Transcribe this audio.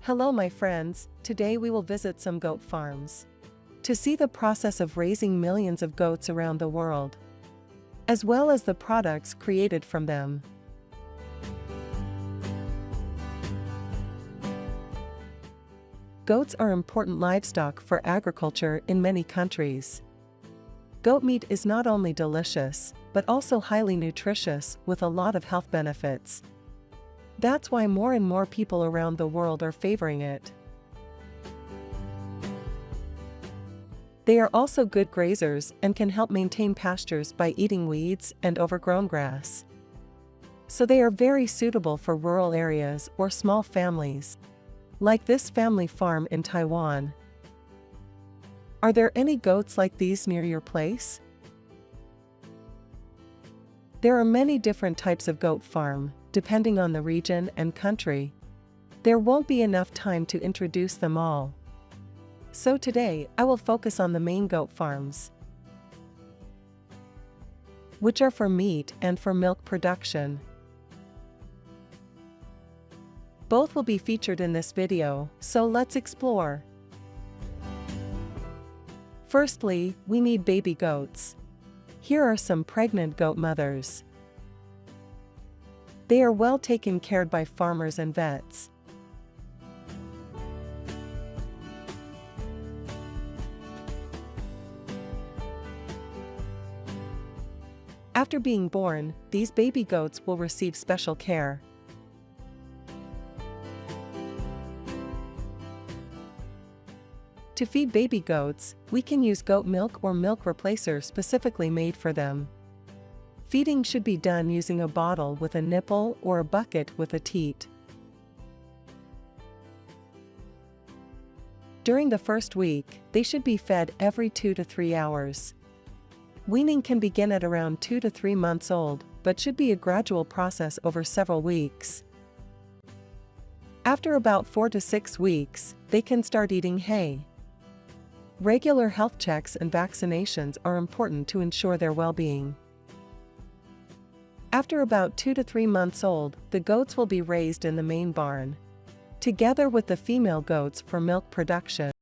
Hello my friends, today we will visit some goat farms to see the process of raising millions of goats around the world, as well as the products created from them. Goats are important livestock for agriculture in many countries. Goat meat is not only delicious, but also highly nutritious with a lot of health benefits. That's why more and more people around the world are favoring it. They are also good grazers and can help maintain pastures by eating weeds and overgrown grass. So they are very suitable for rural areas or small families, like this family farm in Taiwan. Are there any goats like these near your place? There are many different types of goat farm, depending on the region and country. There won't be enough time to introduce them all. So today, I will focus on the main goat farms, which are for meat and for milk production. Both will be featured in this video, so let's explore. Firstly, we need baby goats. Here are some pregnant goat mothers. They are well taken care of by farmers and vets. After being born, these baby goats will receive special care. To feed baby goats, we can use goat milk or milk replacer specifically made for them. Feeding should be done using a bottle with a nipple or a bucket with a teat. During the first week, they should be fed every 2 to 3 hours. Weaning can begin at around 2 to 3 months old, but should be a gradual process over several weeks. After about 4 to 6 weeks, they can start eating hay. Regular health checks and vaccinations are important to ensure their well-being. After about 2 to 3 months old, the goats will be raised in the main barn, together with the female goats for milk production.